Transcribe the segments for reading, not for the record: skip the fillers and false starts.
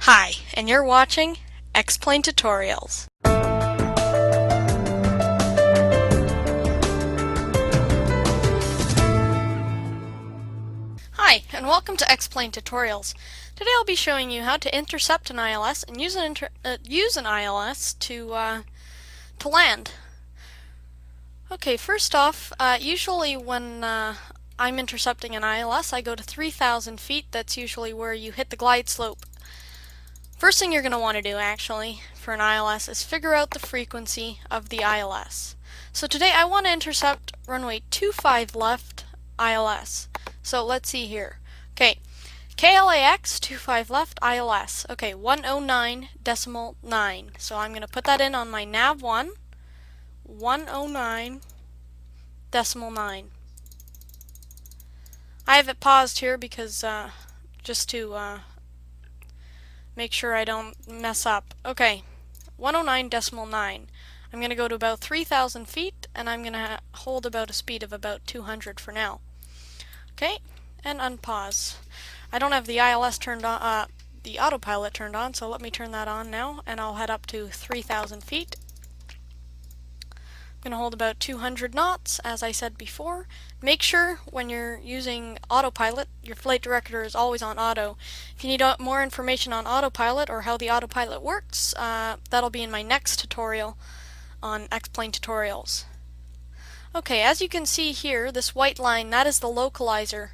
Hi, and you're watching Explain Tutorials. Hi, and welcome to Explain Tutorials. Today I'll be showing you how to intercept an ILS and use an ILS to land. Okay, first off, usually when I'm intercepting an ILS, I go to 3,000 feet. That's usually where you hit the glide slope. First thing you're going to want to do, actually, for an ILS is figure out the frequency of the ILS. So today I want to intercept runway 25 left ILS. So let's see here. Okay, KLAX 25 left ILS. Okay, 109.9. So I'm going to put that in on my nav 1. 109.9. I have it paused here because just to make sure I don't mess up. Okay, 109.9. I'm going to go to about 3,000 feet, and I'm going to hold about a speed of about 200 for now. Okay, and unpause. I don't have the ILS turned on, the autopilot turned on, so let me turn that on now, and I'll head up to 3,000 feet. I'm going to hold about 200 knots, as I said before. Make sure when you're using autopilot, your flight director is always on auto. If you need more information on autopilot or how the autopilot works, that'll be in my next tutorial on Explain Tutorials. Okay, as you can see here, this white line, that is the localizer.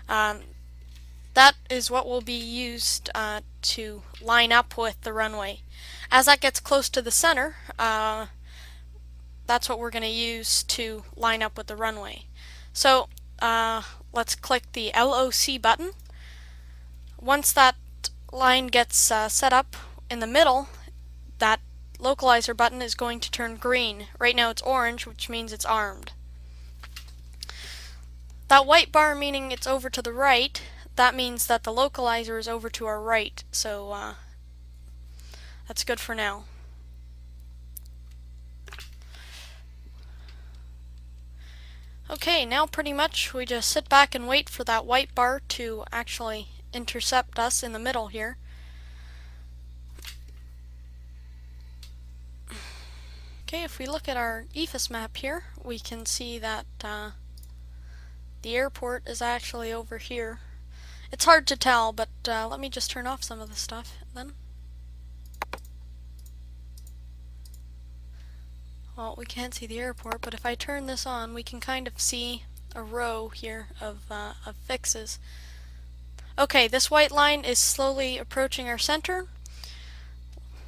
That is what will be used to line up with the runway. As that gets close to the center, that's what we're going to use to line up with the runway. So let's click the LOC button. Once that line gets set up in the middle, that localizer button is going to turn green. Right now it's orange, which means it's armed. That white bar meaning it's over to the right, that means that the localizer is over to our right. So that's good for now. Okay, now pretty much we just sit back and wait for that white bar to actually intercept us in the middle here. Okay, if we look at our EFIS map here, we can see that the airport is actually over here. It's hard to tell, but let me just turn off some of the stuff then. Well, we can't see the airport, but if I turn this on, we can kind of see a row here of fixes. Okay, this white line is slowly approaching our center.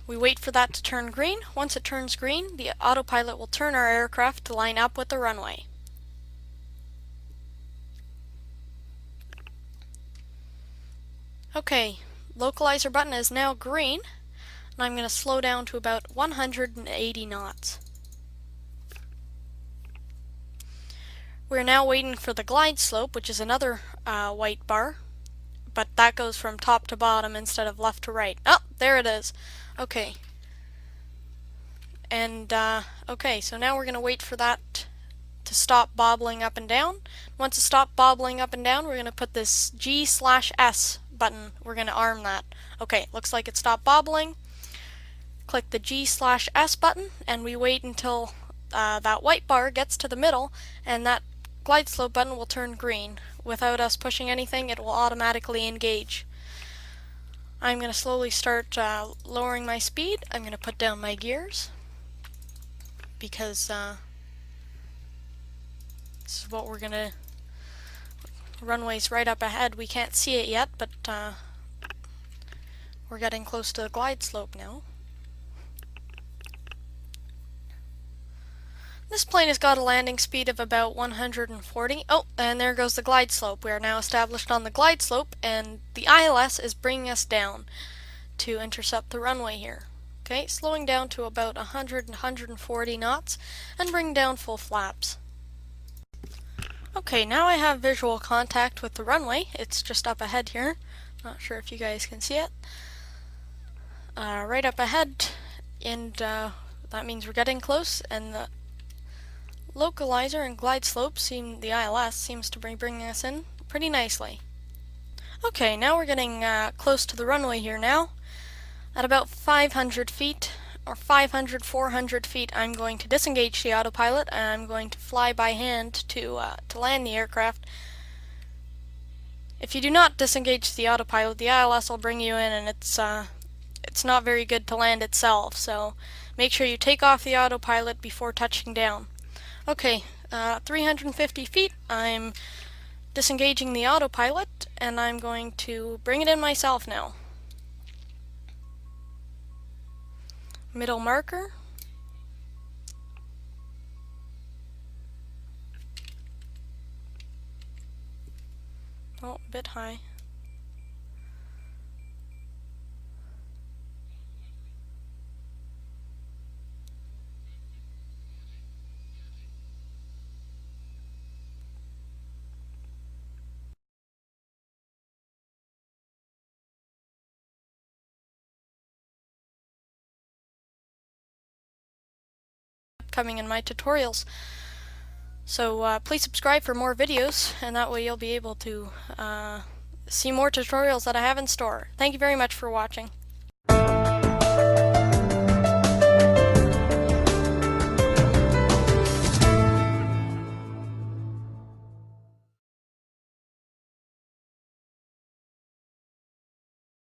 We wait for that to turn green. Once it turns green, the autopilot will turn our aircraft to line up with the runway. Okay, localizer button is now green, and I'm going to slow down to about 180 knots. We're now waiting for the glide slope, which is another white bar, but that goes from top to bottom instead of left to right. Oh, there it is. Okay. And, okay, so now we're going to wait for that to stop bobbling up and down. Once it stops bobbling up and down, we're going to put this G/S button. We're going to arm that. Okay, looks like it stopped bobbling. Click the G/S button, and we wait until that white bar gets to the middle, and that glide slope button will turn green. Without us pushing anything, it will automatically engage. I'm going to slowly start lowering my speed. I'm going to put down my gears because this is what we're going to... Runway's right up ahead. We can't see it yet, but we're getting close to the glide slope now. This plane has got a landing speed of about 140. Oh, and there goes the glide slope. We are now established on the glide slope, and the ILS is bringing us down to intercept the runway here. Okay, slowing down to about 100 and 140 knots, and bring down full flaps. Okay, now I have visual contact with the runway. It's just up ahead here. Not sure if you guys can see it. Right up ahead, and that means we're getting close, and the localizer and glide slope the ILS seems to be bringing us in pretty nicely. Okay, now we're getting close to the runway here now. At about 500 feet, or 500, 400 feet, I'm going to disengage the autopilot and I'm going to fly by hand to land the aircraft. If you do not disengage the autopilot, the ILS will bring you in and it's not very good to land itself, so make sure you take off the autopilot before touching down. Okay, 350 feet, I'm disengaging the autopilot and I'm going to bring it in myself now. Middle marker. Oh, a bit high. Coming in my tutorials. So please subscribe for more videos, and that way you'll be able to see more tutorials that I have in store. Thank you very much for watching.